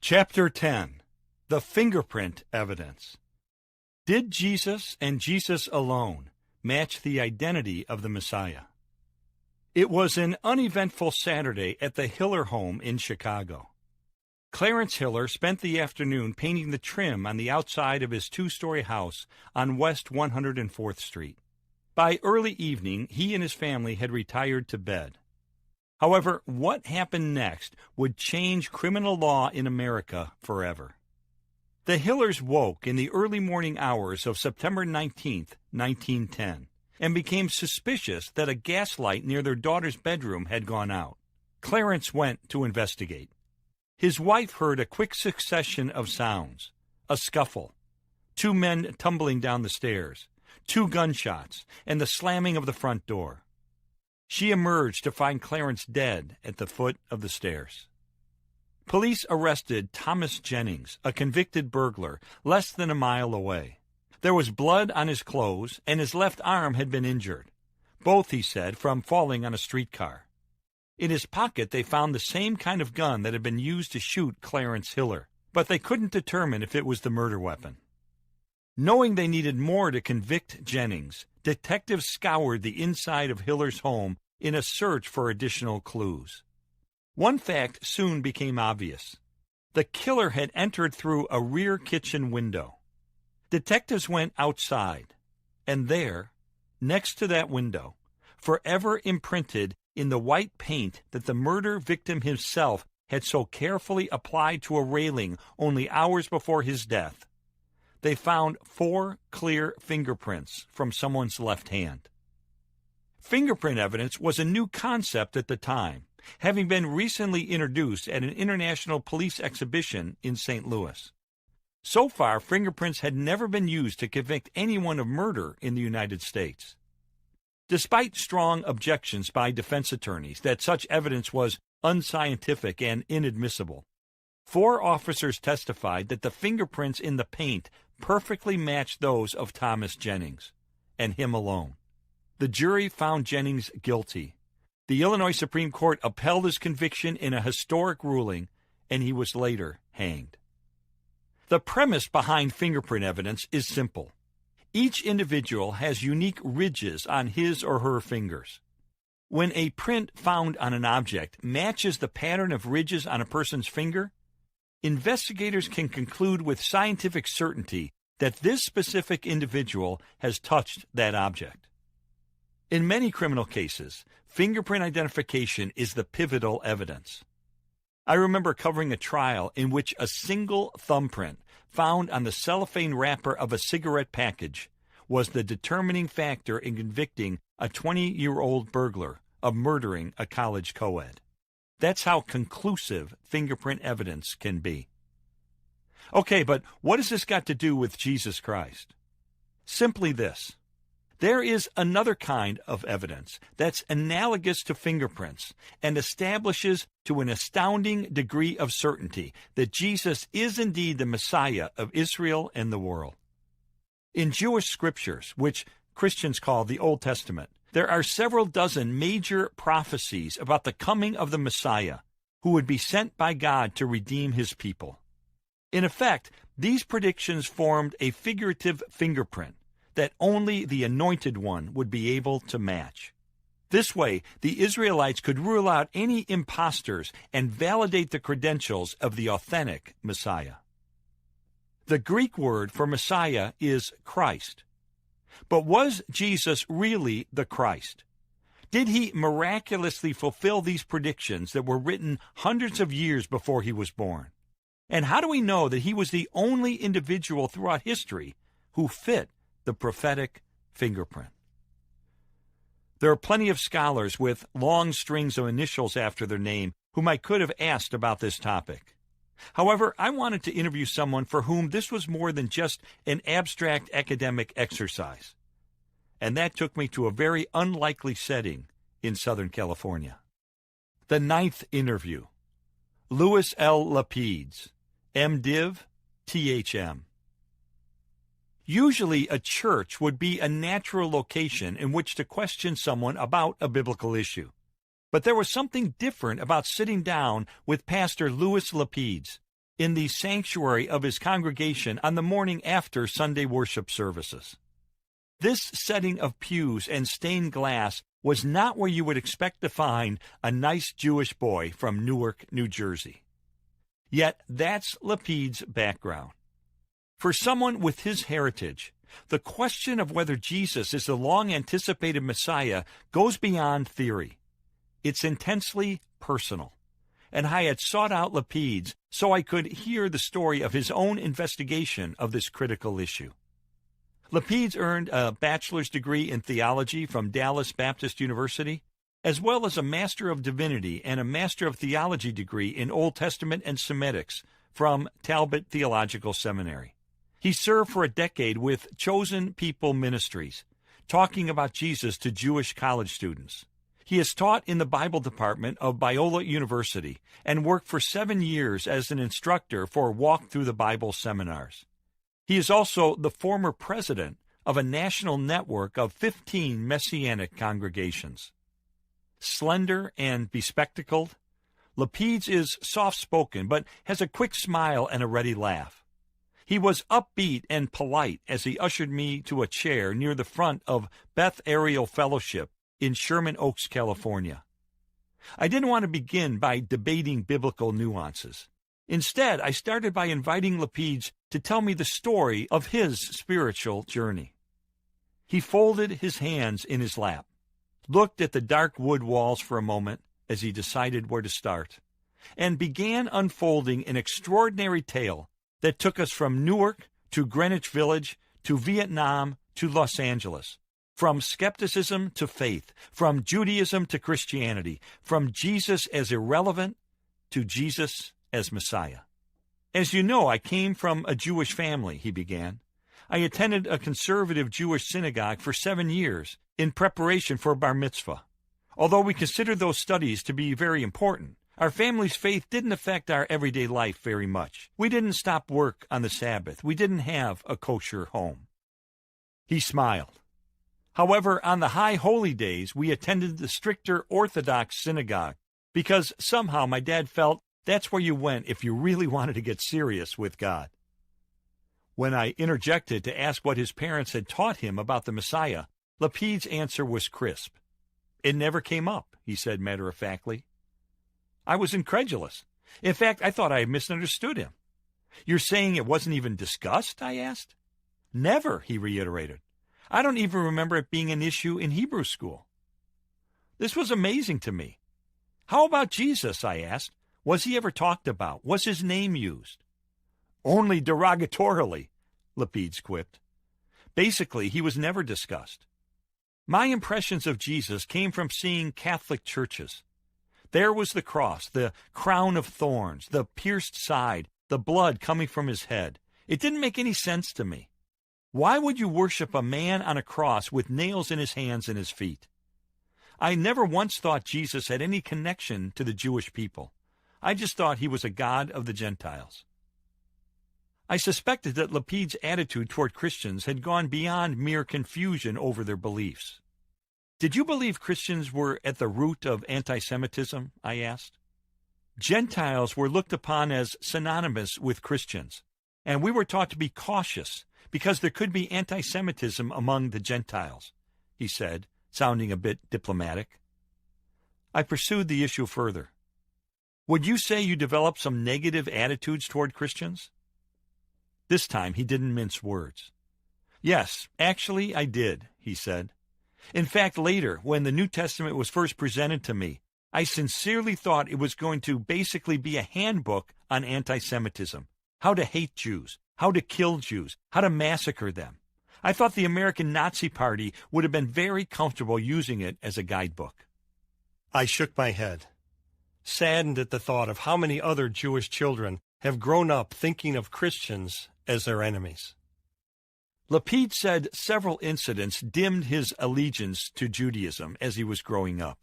Chapter 10. The Fingerprint Evidence. Did Jesus and Jesus alone match the identity of the Messiah? It was an uneventful Saturday at the Hiller home in Chicago. Clarence Hiller spent the afternoon painting the trim on the outside of his two-story house on West 104th Street. By early evening, he and his family had retired to bed. However, what happened next would change criminal law in America forever. The Hillers woke in the early morning hours of September 19, 1910, and became suspicious that a gas light near their daughter's bedroom had gone out. Clarence went to investigate. His wife heard a quick succession of sounds: a scuffle, two men tumbling down the stairs, two gunshots, and the slamming of the front door. She emerged to find Clarence dead at the foot of the stairs. Police arrested Thomas Jennings, a convicted burglar, less than a mile away. There was blood on his clothes, and his left arm had been injured, both, he said, from falling on a streetcar. In his pocket, they found the same kind of gun that had been used to shoot Clarence Hiller, but they couldn't determine if it was the murder weapon. Knowing they needed more to convict Jennings, detectives scoured the inside of Hiller's home in a search for additional clues. One fact soon became obvious. The killer had entered through a rear kitchen window. Detectives went outside, and there, next to that window, forever imprinted in the white paint that the murder victim himself had so carefully applied to a railing only hours before his death, they found 4 clear fingerprints from someone's left hand. Fingerprint evidence was a new concept at the time, having been recently introduced at an international police exhibition in St. Louis. So far, fingerprints had never been used to convict anyone of murder in the United States. Despite strong objections by defense attorneys that such evidence was unscientific and inadmissible, 4 officers testified that the fingerprints in the paint perfectly matched those of Thomas Jennings, and him alone. The jury found Jennings guilty. The Illinois Supreme Court upheld his conviction in a historic ruling, and he was later hanged. The premise behind fingerprint evidence is simple. Each individual has unique ridges on his or her fingers. When a print found on an object matches the pattern of ridges on a person's finger, investigators can conclude with scientific certainty that this specific individual has touched that object. In many criminal cases, fingerprint identification is the pivotal evidence. I remember covering a trial in which a single thumbprint found on the cellophane wrapper of a cigarette package was the determining factor in convicting a 20-year-old burglar of murdering a college co-ed. That's how conclusive fingerprint evidence can be. Okay, but what has this got to do with Jesus Christ? Simply this. There is another kind of evidence that's analogous to fingerprints and establishes to an astounding degree of certainty that Jesus is indeed the Messiah of Israel and the world. In Jewish scriptures, which Christians call the Old Testament, there are several dozen major prophecies about the coming of the Messiah, who would be sent by God to redeem his people. In effect, these predictions formed a figurative fingerprint that only the Anointed One would be able to match. This way, the Israelites could rule out any impostors and validate the credentials of the authentic Messiah. The Greek word for Messiah is Christ. But was Jesus really the Christ? Did he miraculously fulfill these predictions that were written hundreds of years before he was born? And how do we know that he was the only individual throughout history who fit the prophetic fingerprint? There are plenty of scholars with long strings of initials after their name whom I could have asked about this topic. However, I wanted to interview someone for whom this was more than just an abstract academic exercise. And that took me to a very unlikely setting in Southern California. The 9th interview. Louis L. Lapides, MDiv, THM. Usually, a church would be a natural location in which to question someone about a biblical issue. But there was something different about sitting down with Pastor Louis Lapides, in the sanctuary of his congregation on the morning after Sunday worship services. This setting of pews and stained glass was not where you would expect to find a nice Jewish boy from Newark, New Jersey. Yet that's Lapide's background. For someone with his heritage, the question of whether Jesus is the long-anticipated Messiah goes beyond theory. It's intensely personal, and I had sought out Lapide's so I could hear the story of his own investigation of this critical issue. Lapide's earned a bachelor's degree in theology from Dallas Baptist University, as well as a Master of Divinity and a Master of Theology degree in Old Testament and Semitics from Talbot Theological Seminary. He served for a decade with Chosen People Ministries, talking about Jesus to Jewish college students. He has taught in the Bible department of Biola University and worked for 7 years as an instructor for Walk Through the Bible seminars. He is also the former president of a national network of 15 Messianic congregations. Slender and bespectacled, Lapide's is soft-spoken but has a quick smile and a ready laugh. He was upbeat and polite as he ushered me to a chair near the front of Beth Ariel Fellowship in Sherman Oaks, California. I didn't want to begin by debating biblical nuances. Instead, I started by inviting Lapide's to tell me the story of his spiritual journey. He folded his hands in his lap, looked at the dark wood walls for a moment as he decided where to start, and began unfolding an extraordinary tale that took us from Newark to Greenwich Village to Vietnam to Los Angeles, from skepticism to faith, from Judaism to Christianity, from Jesus as irrelevant to Jesus as Messiah. As you know, I came from a Jewish family, he began. I attended a conservative Jewish synagogue for 7 years in preparation for bar mitzvah. Although we considered those studies to be very important, our family's faith didn't affect our everyday life very much. We didn't stop work on the Sabbath. We didn't have a kosher home. He smiled. However, on the high holy days, we attended the stricter Orthodox synagogue because somehow my dad felt that's where you went if you really wanted to get serious with God. When I interjected to ask what his parents had taught him about the Messiah, Lapide's answer was crisp. It never came up, he said matter-of-factly. I was incredulous. In fact, I thought I had misunderstood him. You're saying it wasn't even discussed, I asked. Never, he reiterated. I don't even remember it being an issue in Hebrew school. This was amazing to me. How about Jesus, I asked. Was he ever talked about? Was his name used? Only derogatorily, Lapide's quipped. Basically, he was never discussed. My impressions of Jesus came from seeing Catholic churches. There was the cross, the crown of thorns, the pierced side, the blood coming from his head. It didn't make any sense to me. Why would you worship a man on a cross with nails in his hands and his feet? I never once thought Jesus had any connection to the Jewish people. I just thought he was a god of the Gentiles. I suspected that Lapide's attitude toward Christians had gone beyond mere confusion over their beliefs. Did you believe Christians were at the root of anti-Semitism? I asked. Gentiles were looked upon as synonymous with Christians, and we were taught to be cautious because there could be anti-Semitism among the Gentiles, he said, sounding a bit diplomatic. I pursued the issue further. Would you say you developed some negative attitudes toward Christians? This time he didn't mince words. Yes, actually I did, he said. In fact, later, when the New Testament was first presented to me, I sincerely thought it was going to basically be a handbook on anti-Semitism, how to hate Jews, how to kill Jews, how to massacre them. I thought the American Nazi Party would have been very comfortable using it as a guidebook. I shook my head, saddened at the thought of how many other Jewish children have grown up thinking of Christians as their enemies. Lapide said several incidents dimmed his allegiance to Judaism as he was growing up.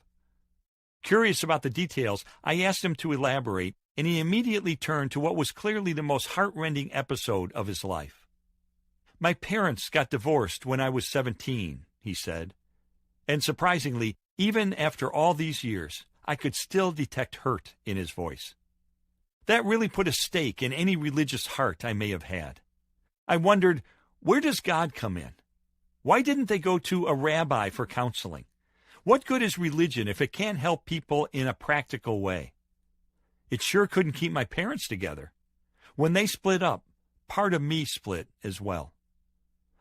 Curious about the details, I asked him to elaborate, and he immediately turned to what was clearly the most heart-rending episode of his life. My parents got divorced when I was 17, he said, and surprisingly, even after all these years, I could still detect hurt in his voice. That really put a stake in any religious heart I may have had. I wondered, where does God come in? Why didn't they go to a rabbi for counseling? What good is religion if it can't help people in a practical way? It sure couldn't keep my parents together. When they split up, part of me split as well.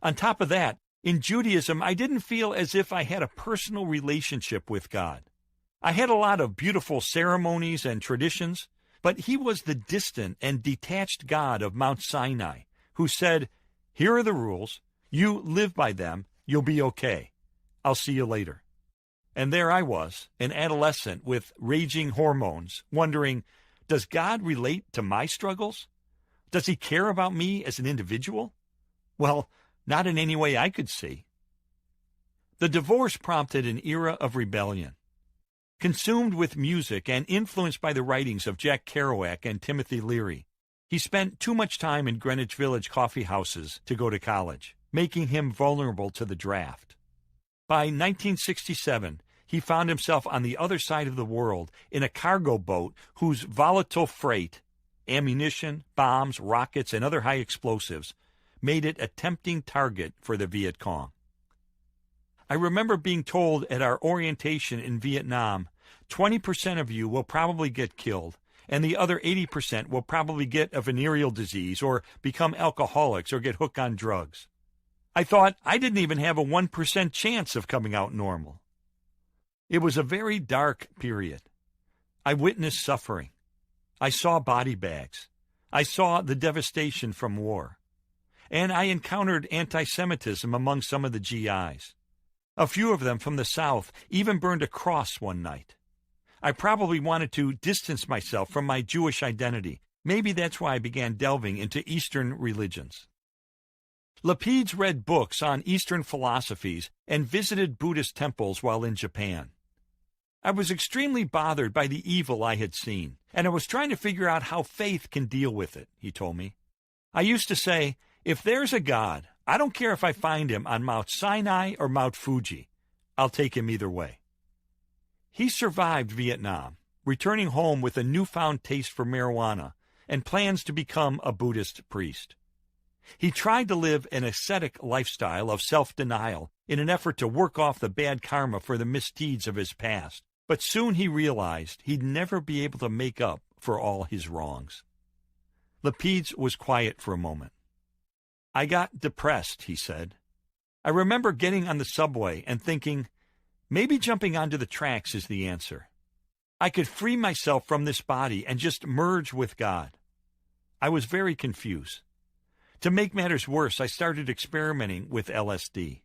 On top of that, in Judaism, I didn't feel as if I had a personal relationship with God. I had a lot of beautiful ceremonies and traditions, but he was the distant and detached God of Mount Sinai, who said, "Here are the rules. You live by them. You'll be okay. I'll see you later." And there I was, an adolescent with raging hormones, wondering, does God relate to my struggles? Does he care about me as an individual? Well, not in any way I could see. The divorce prompted an era of rebellion. Consumed with music and influenced by the writings of Jack Kerouac and Timothy Leary, he spent too much time in Greenwich Village coffee houses to go to college, making him vulnerable to the draft. By 1967, he found himself on the other side of the world in a cargo boat whose volatile freight, ammunition, bombs, rockets, and other high explosives, made it a tempting target for the Viet Cong. I remember being told at our orientation in Vietnam, 20% of you will probably get killed, and the other 80% will probably get a venereal disease or become alcoholics or get hooked on drugs. I thought I didn't even have a 1% chance of coming out normal. It was a very dark period. I witnessed suffering. I saw body bags. I saw the devastation from war. And I encountered anti-Semitism among some of the GIs. A few of them from the South even burned a cross one night. I probably wanted to distance myself from my Jewish identity. Maybe that's why I began delving into Eastern religions. Lapides read books on Eastern philosophies and visited Buddhist temples while in Japan. I was extremely bothered by the evil I had seen, and I was trying to figure out how faith can deal with it, he told me. I used to say, if there's a God, I don't care if I find him on Mount Sinai or Mount Fuji. I'll take him either way. He survived Vietnam, returning home with a newfound taste for marijuana and plans to become a Buddhist priest. He tried to live an ascetic lifestyle of self-denial in an effort to work off the bad karma for the misdeeds of his past, but soon he realized he'd never be able to make up for all his wrongs. Lapides was quiet for a moment. I got depressed, he said. I remember getting on the subway and thinking, maybe jumping onto the tracks is the answer. I could free myself from this body and just merge with God. I was very confused. To make matters worse, I started experimenting with LSD.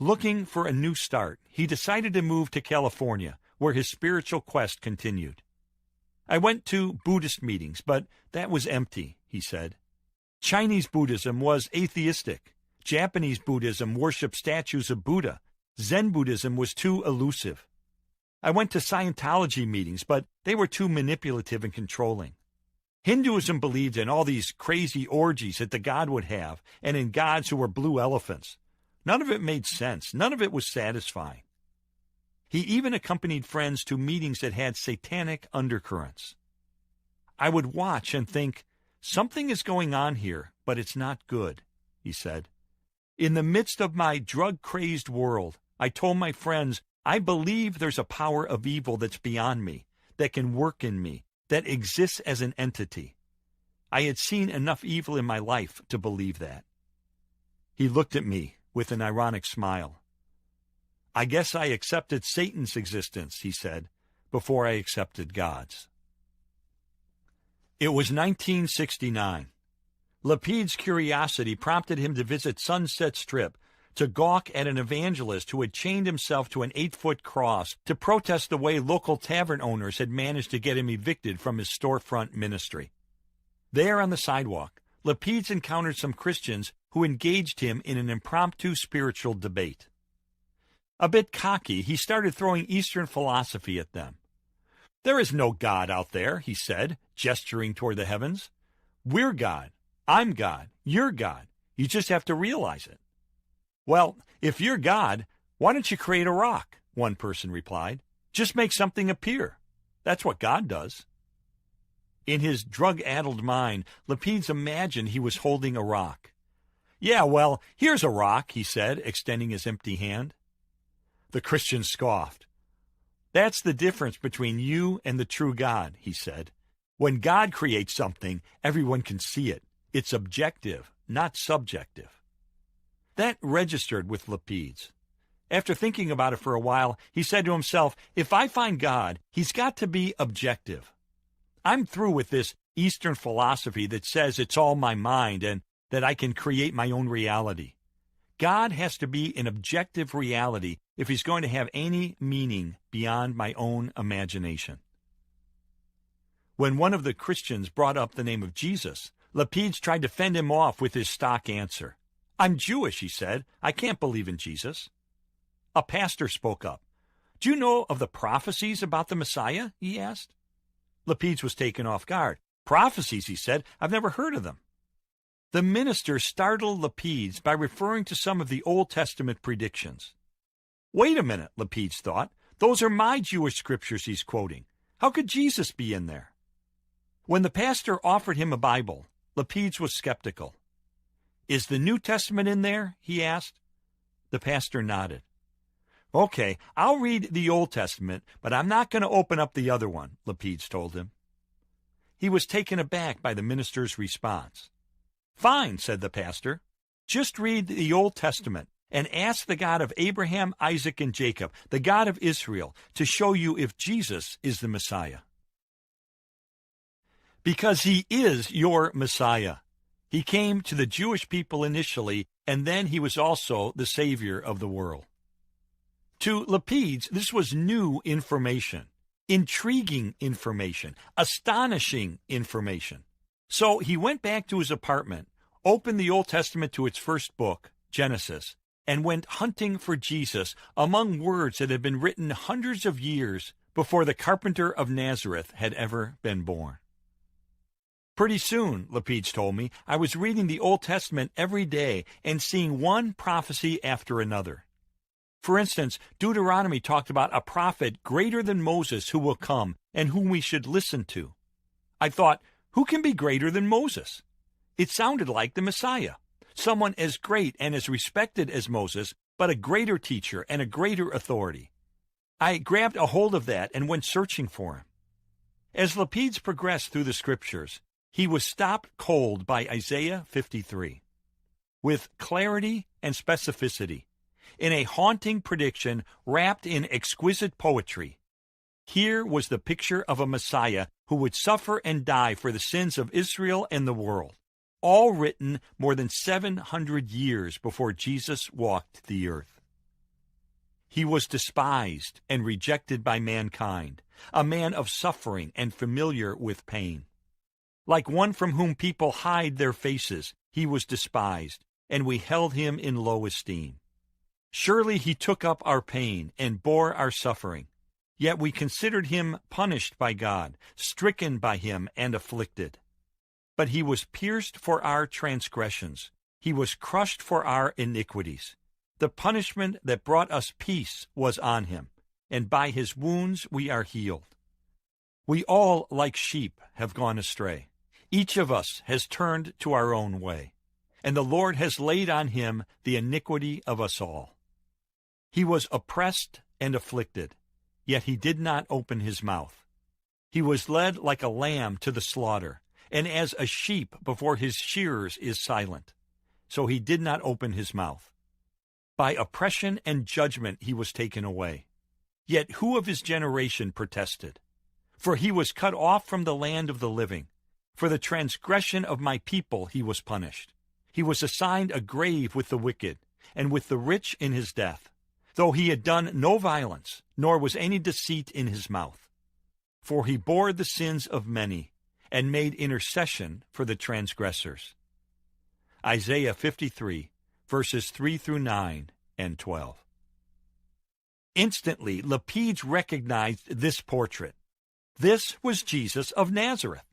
Looking for a new start, he decided to move to California, where his spiritual quest continued. I went to Buddhist meetings, but that was empty, he said. Chinese Buddhism was atheistic. Japanese Buddhism worshipped statues of Buddha. Zen Buddhism was too elusive. I went to Scientology meetings, but they were too manipulative and controlling. Hinduism believed in all these crazy orgies that the god would have, and in gods who were blue elephants. None of it made sense. None of it was satisfying. He even accompanied friends to meetings that had satanic undercurrents. I would watch and think, something is going on here, but it's not good, he said. In the midst of my drug-crazed world, I told my friends, I believe there's a power of evil that's beyond me, that can work in me, that exists as an entity. I had seen enough evil in my life to believe that. He looked at me with an ironic smile. I guess I accepted Satan's existence, he said, before I accepted God's. It was 1969. Lapides' curiosity prompted him to visit Sunset Strip to gawk at an evangelist who had chained himself to an 8-foot cross to protest the way local tavern owners had managed to get him evicted from his storefront ministry. There on the sidewalk, Lapides encountered some Christians who engaged him in an impromptu spiritual debate. A bit cocky, he started throwing Eastern philosophy at them. There is no God out there, he said, gesturing toward the heavens. We're God. I'm God. You're God. You just have to realize it. Well, if you're God, why don't you create a rock? One person replied. Just make something appear. That's what God does. In his drug-addled mind, Lapidus imagined he was holding a rock. "Yeah, well, here's a rock," he said, extending his empty hand. The Christian scoffed. "That's the difference between you and the true God," he said. "When God creates something, everyone can see it. It's objective, not subjective." That registered with Lapidus. After thinking about it for a while, he said to himself, "If I find God, he's got to be objective. I'm through with this Eastern philosophy that says it's all my mind and that I can create my own reality. God has to be an objective reality if he's going to have any meaning beyond my own imagination." When one of the Christians brought up the name of Jesus, Lapidus tried to fend him off with his stock answer. "I'm Jewish," he said. "I can't believe in Jesus." A pastor spoke up. "Do you know of the prophecies about the Messiah?" he asked. Lapidus was taken off guard. "Prophecies," he said. "I've never heard of them." The minister startled Lapidus by referring to some of the Old Testament predictions. "Wait a minute," Lapidus thought. "Those are my Jewish scriptures he's quoting. How could Jesus be in there?" When the pastor offered him a Bible, Lapidus was skeptical. "Is the New Testament in there?" he asked. The pastor nodded. "Okay, I'll read the Old Testament, but I'm not going to open up the other one," Lapidus told him. He was taken aback by the minister's response. "Fine," said the pastor. "Just read the Old Testament and ask the God of Abraham, Isaac, and Jacob, the God of Israel, to show you if Jesus is the Messiah." Because he is your Messiah. He came to the Jewish people initially, and then he was also the Savior of the world. To Lapidus, this was new information, intriguing information, astonishing information. So he went back to his apartment, opened the Old Testament to its first book, Genesis, and went hunting for Jesus among words that had been written hundreds of years before the carpenter of Nazareth had ever been born. Pretty soon, Lapidus told me, I was reading the Old Testament every day and seeing one prophecy after another. For instance, Deuteronomy talked about a prophet greater than Moses who will come and whom we should listen to. I thought, who can be greater than Moses? It sounded like the Messiah, someone as great and as respected as Moses, but a greater teacher and a greater authority. I grabbed a hold of that and went searching for him. As Lapidus progressed through the scriptures, he was stopped cold by Isaiah 53. With clarity and specificity, in a haunting prediction wrapped in exquisite poetry, here was the picture of a Messiah who would suffer and die for the sins of Israel and the world, all written more than 700 years before Jesus walked the earth. He was despised and rejected by mankind, a man of suffering and familiar with pain. Like one from whom people hide their faces, he was despised, and we held him in low esteem. Surely he took up our pain and bore our suffering, yet we considered him punished by God, stricken by him and afflicted. But he was pierced for our transgressions, he was crushed for our iniquities. The punishment that brought us peace was on him, and by his wounds we are healed. We all, like sheep, have gone astray. Each of us has turned to our own way, and the Lord has laid on him the iniquity of us all. He was oppressed and afflicted, yet he did not open his mouth. He was led like a lamb to the slaughter, and as a sheep before his shearers is silent, so he did not open his mouth. By oppression and judgment he was taken away. Yet who of his generation protested? For he was cut off from the land of the living. For the transgression of my people he was punished. He was assigned a grave with the wicked, and with the rich in his death, though he had done no violence, nor was any deceit in his mouth. For he bore the sins of many, and made intercession for the transgressors. Isaiah 53, verses 3 through 9 and 12. Instantly, Lapidus recognized this portrait. This was Jesus of Nazareth.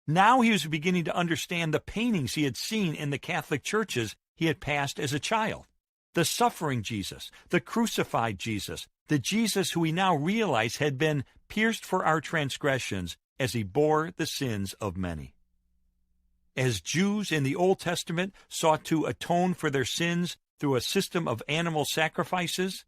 Now he was beginning to understand the paintings he had seen in the Catholic churches he had passed as a child. The suffering Jesus, the crucified Jesus, the Jesus who he now realized had been pierced for our transgressions as he bore the sins of many. As Jews in the Old Testament sought to atone for their sins through a system of animal sacrifices,